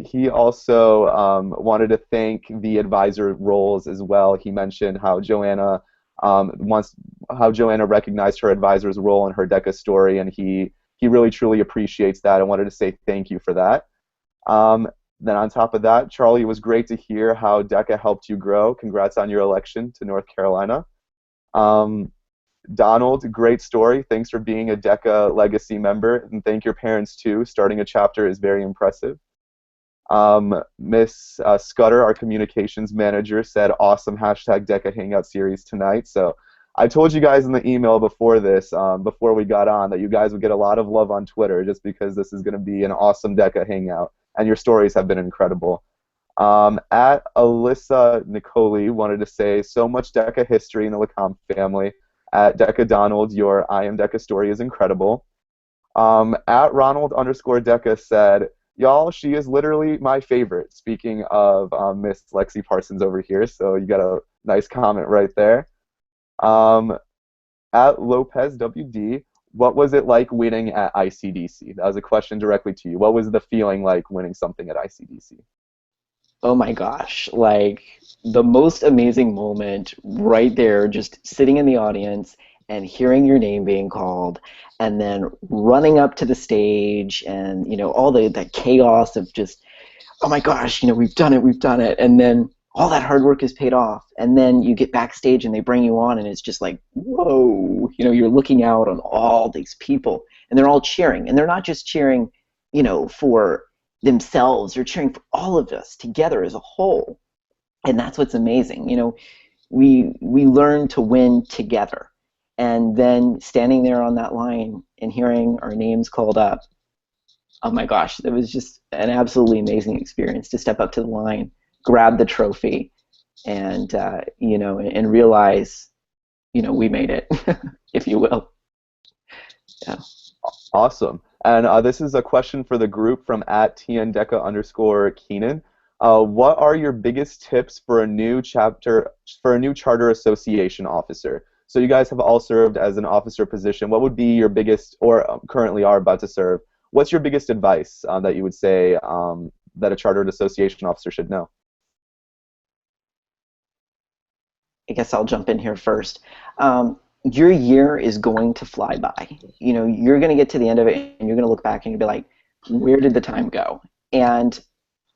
He also wanted to thank the advisor roles as well. He mentioned how Joanna recognized her advisor's role in her DECA story, and he really truly appreciates that. I wanted to say thank you for that. Then on top of that, Charlie, it was great to hear how DECA helped you grow. Congrats on your election to North Carolina. Donald, great story. Thanks for being a DECA legacy member, and thank your parents too. Starting a chapter is very impressive. Miss Scudder, our communications manager, said awesome hashtag DECA Hangout Series tonight. So I told you guys in the email before this, before we got on, that you guys would get a lot of love on Twitter just because this is going to be an awesome DECA Hangout, and your stories have been incredible. At Alyssa Nicoli wanted to say, so much DECA history in the Lomp family. At DECA Donald, your I Am DECA story is incredible. At Ronald_DECA said, y'all, she is literally my favorite. Speaking of Miss Lexi Parsons over here, so you got a nice comment right there. At Lopez WD, what was it like winning at ICDC? That was a question directly to you. What was the feeling like winning something at ICDC? Oh my gosh, like the most amazing moment right there, just sitting in the audience and hearing your name being called and then running up to the stage and, you know, all that chaos of just, oh my gosh, you know, we've done it. And then all that hard work is paid off. And then you get backstage and they bring you on and it's just like, whoa, you know, you're looking out on all these people and they're all cheering. And they're not just cheering, you know, for themselves, they're cheering for all of us together as a whole. And that's what's amazing. You know, we learn to win together. And then standing there on that line and hearing our names called up, oh my gosh, it was just an absolutely amazing experience to step up to the line, grab the trophy, and you know, and realize, you know, we made it, if you will. Yeah. Awesome. And this is a question for the group from @TNDECA_Keenan. What are your biggest tips for a new charter association officer? So you guys have all served as an officer position. What would be your biggest, or currently are about to serve? What's your biggest advice that you would say that a chartered association officer should know? I guess I'll jump in here first. Your year is going to fly by. You know, you're going to get to the end of it and you're going to look back and you'll be like, where did the time go? And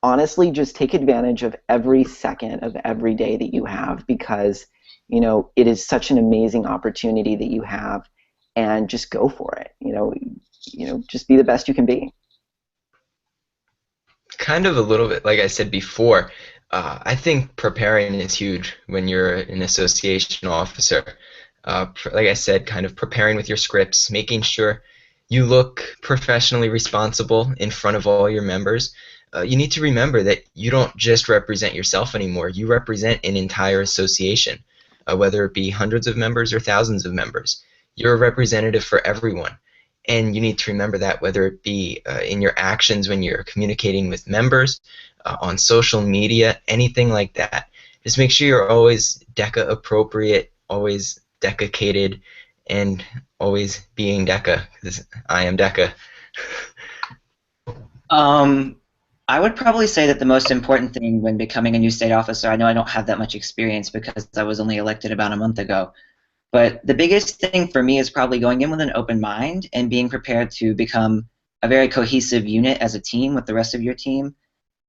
honestly, just take advantage of every second of every day that you have, because, you know, it is such an amazing opportunity that you have, and just go for it. Just be the best you can be. Kind of a little bit like I said before, I think preparing is huge when you're an association officer. Like I said, kind of preparing with your scripts, making sure you look professionally responsible in front of all your members. You need to remember that you don't just represent yourself anymore. You represent an entire association, whether it be hundreds of members or thousands of members. You're a representative for everyone. And you need to remember that, whether it be in your actions when you're communicating with members, on social media, anything like that. Just make sure you're always DECA appropriate, always DECA-cated, and always being DECA, because I am DECA. I would probably say that the most important thing when becoming a new state officer, I know I don't have that much experience because I was only elected about a month ago, but the biggest thing for me is probably going in with an open mind and being prepared to become a very cohesive unit as a team with the rest of your team,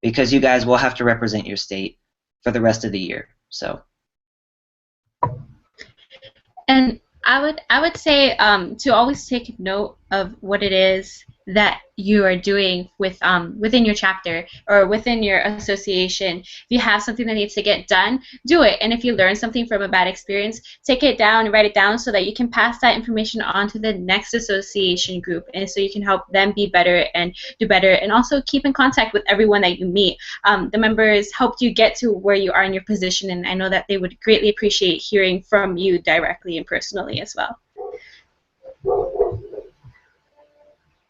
because you guys will have to represent your state for the rest of the year. So. And I would say to always take note of what it is that you are doing with within your chapter or within your association. If you have something that needs to get done, do it. And if you learn something from a bad experience, take it down and write it down so that you can pass that information on to the next association group, and so you can help them be better and do better. And also keep in contact with everyone that you meet. The members helped you get to where you are in your position, and I know that they would greatly appreciate hearing from you directly and personally as well.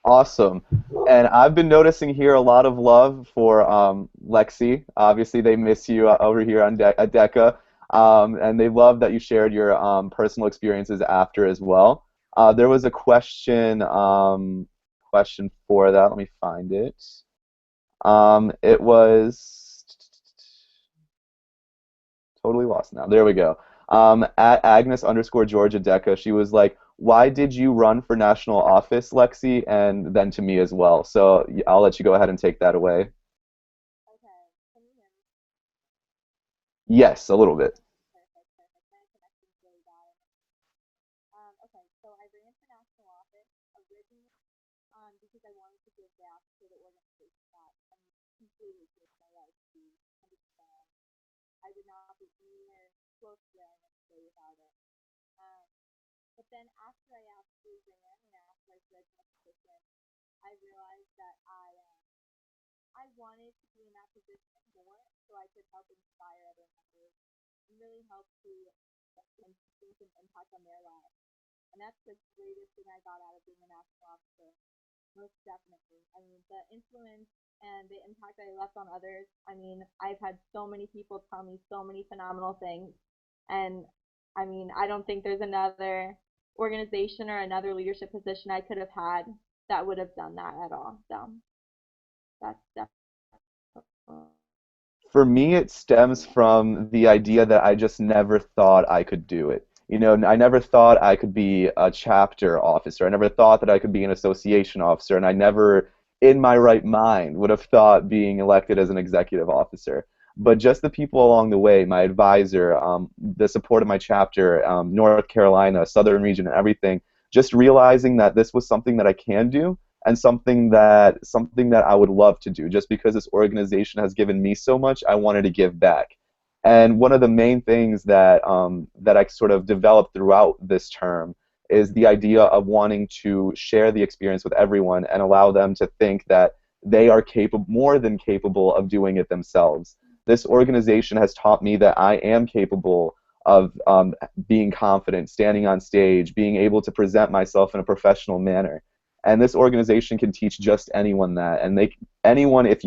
Awesome. And I've been noticing here a lot of love for Lexi. Obviously, they miss you over here at DECA, and they love that you shared your personal experiences after as well. There was a question for that. Let me find it. It was totally lost now. There we go. At Agnes_Georgia DECA, she was like, why did you run for national office, Lexi? And then to me as well. So I'll let you go ahead and take that away. Okay, can you hear me? Yes, a little bit. Perfect. My connection's really bad. Okay, so I ran for national office originally because I wanted to give back to the organization that I'm completely gave my life to 100%. I would not be anywhere close to where I am today without it. But then after I actually ran and after I started my position, I realized that I wanted to be in that position more so I could help inspire other members and really help to make an impact on their lives. And that's the greatest thing I got out of being a national officer, most definitely. I mean, the influence and the impact I left on others, I mean, I've had so many people tell me so many phenomenal things, and I mean, I don't think there's another organization or another leadership position I could have had that would have done that at all. So that's definitely. For me, it stems from the idea that I just never thought I could do it. You know, I never thought I could be a chapter officer. I never thought that I could be an association officer, and I never, in my right mind, would have thought being elected as an executive officer. But just the people along the way, my advisor, the support of my chapter, North Carolina, Southern region, and everything, just realizing that this was something that I can do and something that I would love to do. Just because this organization has given me so much, I wanted to give back. And one of the main things that that I sort of developed throughout this term is the idea of wanting to share the experience with everyone and allow them to think that they are capable, more than capable, of doing it themselves. This organization has taught me that I am capable of being confident, standing on stage, being able to present myself in a professional manner. And this organization can teach just anyone that. And anyone, if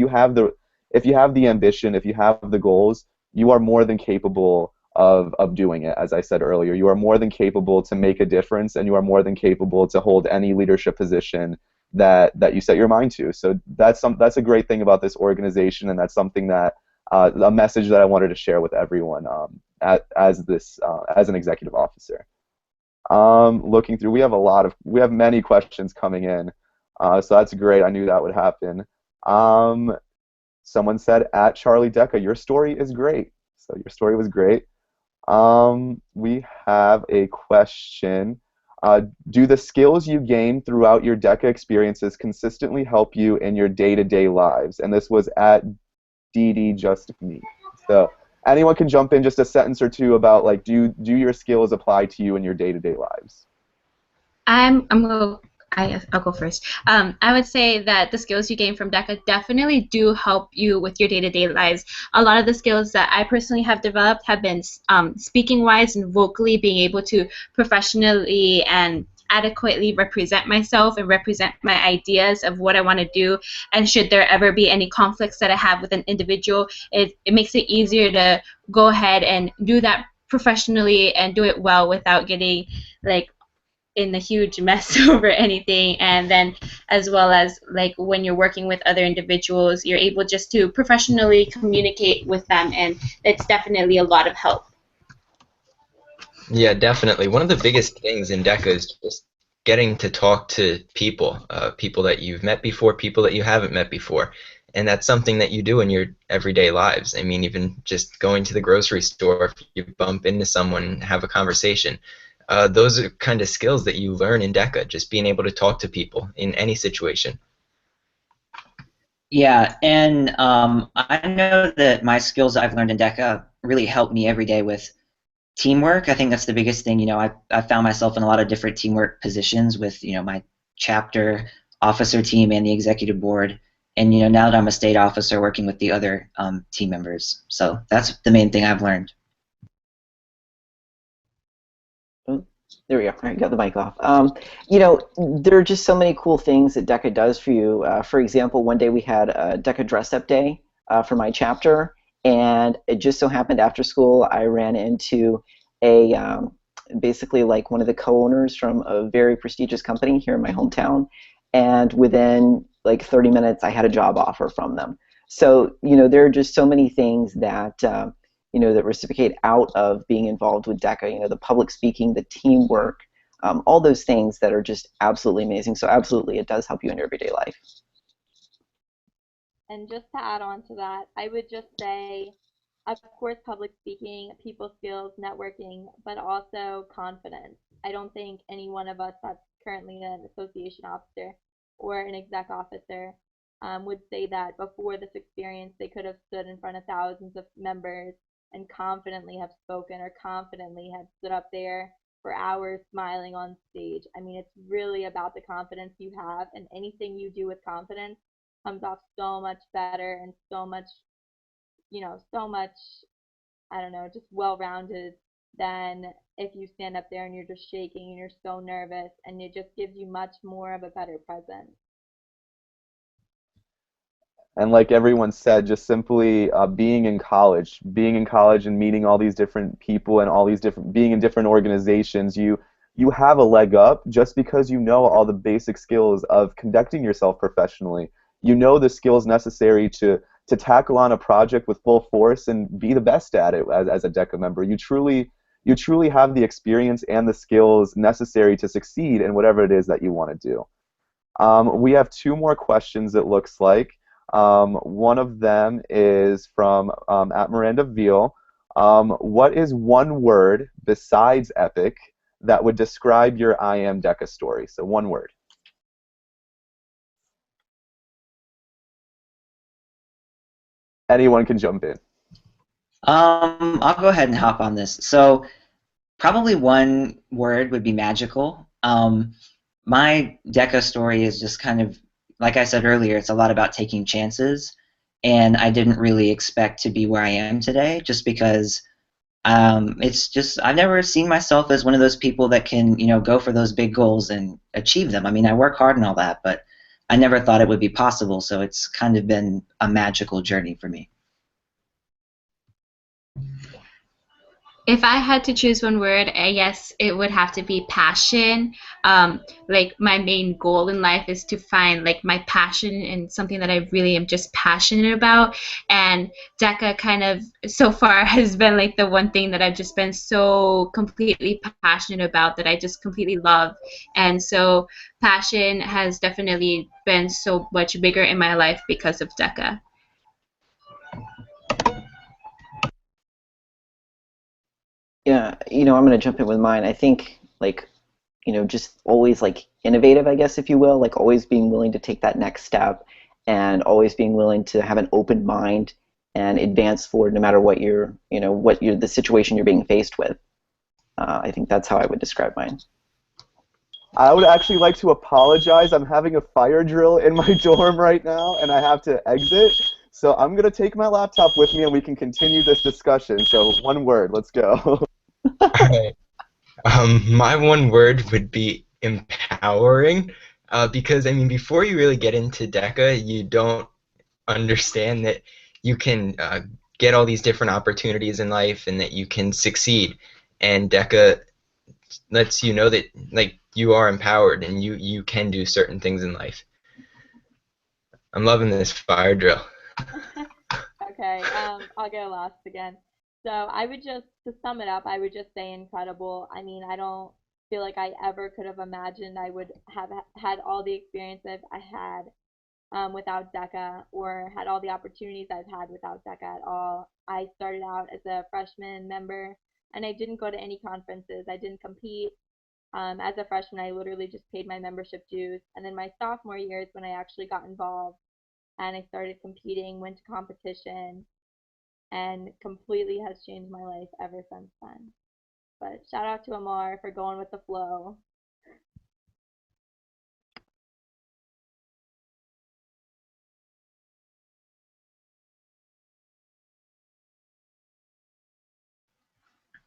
if you have the ambition, if you have the goals, you are more than capable of doing it. As I said earlier, you are more than capable to make a difference, and you are more than capable to hold any leadership position that you set your mind to. So that's a great thing about this organization, and that's something that a message that I wanted to share with everyone as an executive officer. Looking through, we have many questions coming in, so that's great. I knew that would happen. Someone said, at Charlie DECA, your story is great. So your story was great. We have a question. Do the skills you gain throughout your DECA experiences consistently help you in your day-to-day lives? And this was at DD Just Me. So anyone can jump in just a sentence or two about, like, do your skills apply to you in your day-to-day lives? I'll go first. I would say that the skills you gain from DECA definitely do help you with your day-to-day lives. A lot of the skills that I personally have developed have been speaking-wise and vocally being able to professionally and adequately represent myself and represent my ideas of what I want to do. And should there ever be any conflicts that I have with an individual, it makes it easier to go ahead and do that professionally and do it well without getting like in a huge mess over anything. And then as well as like when you're working with other individuals, you're able just to professionally communicate with them, and it's definitely a lot of help. Yeah, definitely. One of the biggest things in DECA is just getting to talk to people, people that you've met before, people that you haven't met before. And that's something that you do in your everyday lives. I mean, even just going to the grocery store, if you bump into someone and have a conversation, those are kind of skills that you learn in DECA, just being able to talk to people in any situation. Yeah, and I know that my skills I've learned in DECA really help me every day with teamwork. I think that's the biggest thing. You know, I found myself in a lot of different teamwork positions with, you know, my chapter officer team and the executive board. And, you know, now that I'm a state officer, working with the other team members. So that's the main thing I've learned. There we go. All right, got the mic off. You know, there are just so many cool things that DECA does for you. For example, one day we had a DECA dress-up day for my chapter, and it just so happened after school I ran into a basically like one of the co-owners from a very prestigious company here in my hometown, and within like 30 minutes I had a job offer from them. So, you know, there are just so many things that you know, that reciprocate out of being involved with DECA, you know, the public speaking, the teamwork, all those things that are just absolutely amazing. So absolutely, it does help you in your everyday life. And just to add on to that, I would just say, of course, public speaking, people skills, networking, but also confidence. I don't think any one of us that's currently an association officer or an exec officer would say that before this experience they could have stood in front of thousands of members and confidently have spoken or confidently have stood up there for hours smiling on stage. I mean, it's really about the confidence you have, and anything you do with confidence comes off so much better and so much, you know, so much, I don't know, just well-rounded than if you stand up there and you're just shaking and you're so nervous, and it just gives you much more of a better presence. And like everyone said, just simply being in college and meeting all these different people and all these different, being in different organizations, you have a leg up just because you know all the basic skills of conducting yourself professionally. You know the skills necessary to tackle on a project with full force and be the best at it as a DECA member. You truly have the experience and the skills necessary to succeed in whatever it is that you want to do. We have two more questions, it looks like. One of them is from at Miranda Veal. What is one word besides epic that would describe your I Am DECA story? So one word. Anyone can jump in. I'll go ahead and hop on this. So probably one word would be magical. My DECA story is just kind of, like I said earlier, it's a lot about taking chances, and I didn't really expect to be where I am today just because it's just, I've never seen myself as one of those people that can, you know, go for those big goals and achieve them. I mean, I work hard and all that, but I never thought it would be possible, so it's kind of been a magical journey for me. If I had to choose one word, I guess it would have to be passion. Like my main goal in life is to find like my passion in something that I really am just passionate about. And DECA kind of so far has been like the one thing that I've just been so completely passionate about that I just completely love. And so passion has definitely been so much bigger in my life because of DECA. Yeah, I'm going to jump in with mine. I think, like, just always, like, innovative, I guess, if you will, like, always being willing to take that next step and always being willing to have an open mind and advance forward no matter what the situation you're being faced with. I think that's how I would describe mine. I would actually like to apologize. I'm having a fire drill in my dorm right now, and I have to exit. So I'm going to take my laptop with me, and we can continue this discussion. So one word, let's go. All right. My one word would be empowering, because I mean, before you really get into DECA, you don't understand that you can get all these different opportunities in life and that you can succeed. And DECA lets you know that like you are empowered and you can do certain things in life. I'm loving this fire drill. Okay, I'll go last again. So I would just, to sum it up, I would just say incredible. I mean, I don't feel like I ever could have imagined I would have had all the experiences I had without DECA, or had all the opportunities I've had without DECA at all. I started out as a freshman member, and I didn't go to any conferences. I didn't compete. As a freshman, I literally just paid my membership dues. And then my sophomore year is when I actually got involved and I started competing, went to competition, and completely has changed my life ever since then. But shout out to Amar for going with the flow.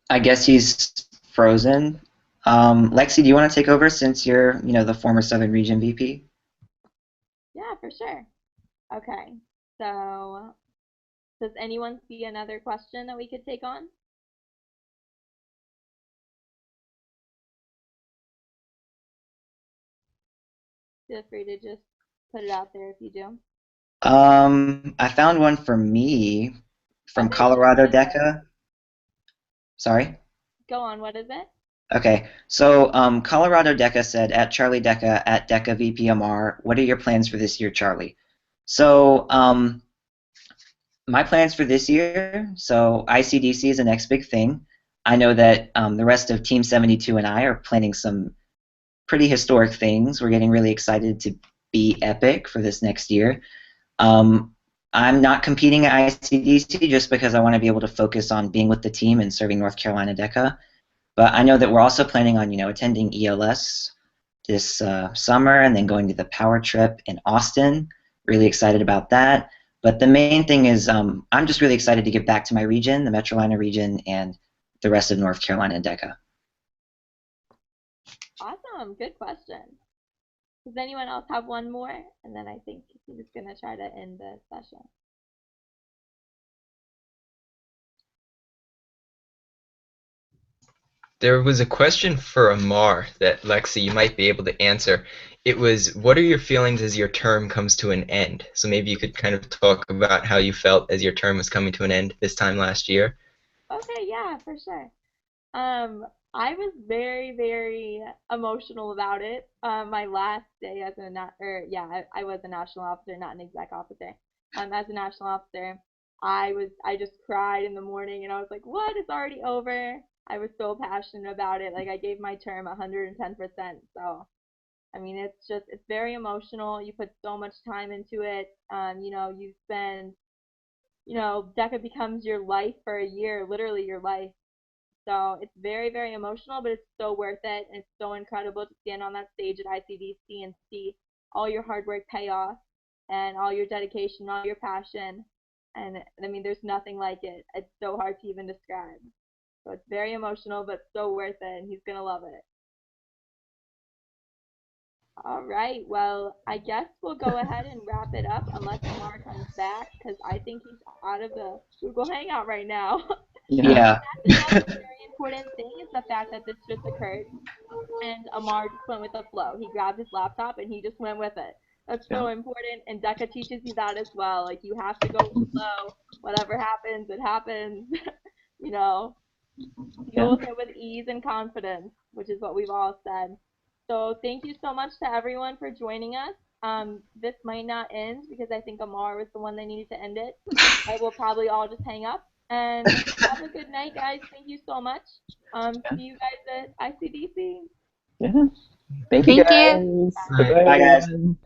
I guess he's frozen. Lexi, do you want to take over since you're, the former Southern Region VP? Yeah, for sure. Okay, so does anyone see another question that we could take on? Feel free to just put it out there if you do. I found one for me from Okay, Colorado sure. DECA. Sorry? Go on, what is it? Okay, so Colorado DECA said, at Charlie DECA, at DECA VPMR, what are your plans for this year, Charlie? So my plans for this year, so ICDC is the next big thing. I know that the rest of Team 72 and I are planning some pretty historic things. We're getting really excited to be epic for this next year. I'm not competing at ICDC just because I want to be able to focus on being with the team and serving North Carolina DECA. But I know that we're also planning on, attending ELS this summer and then going to the Power Trip in Austin. Really excited about that. But the main thing is I'm just really excited to get back to my region, the Metrolina region, and the rest of North Carolina DECA. Awesome, good question. Does anyone else have one more? And then I think he's gonna try to end the session. There was a question for Amar that Lexi you might be able to answer. It was, what are your feelings as your term comes to an end? So maybe you could kind of talk about how you felt as your term was coming to an end this time last year. Okay, yeah, for sure. I was very, very emotional about it. My last day as a I was a national officer, not an exec officer. As a national officer, I just cried in the morning, and I was like, "What? It's already over." I was so passionate about it. Like I gave my term 110%. So I mean, it's very emotional. You put so much time into it. You spend, DECA becomes your life for a year, literally your life. So it's very, very emotional, but it's so worth it. And it's so incredible to stand on that stage at ICDC and see all your hard work pay off and all your dedication, all your passion. And I mean, there's nothing like it. It's so hard to even describe. So it's very emotional, but so worth it. And he's going to love it. All right, well, I guess we'll go ahead and wrap it up unless Amar comes back, because I think he's out of the Google Hangout right now. Yeah. Yeah. That's a very important thing is the fact that this just occurred, and Amar just went with the flow. He grabbed his laptop and he just went with it. That's so Yeah. important, and DECA teaches you that as well. Like, you have to go with the Mhm. flow. Whatever happens, it happens. you know, Yeah. deal with it with ease and confidence, which is what we've all said. So thank you so much to everyone for joining us. This might not end because I think Amar was the one that needed to end it. I will probably all just hang up. And have a good night, guys. Thank you so much. Yeah. See you guys at ICDC. Yeah. Thank you Thank you. guys. Bye. Goodbye, Bye, guys. everyone.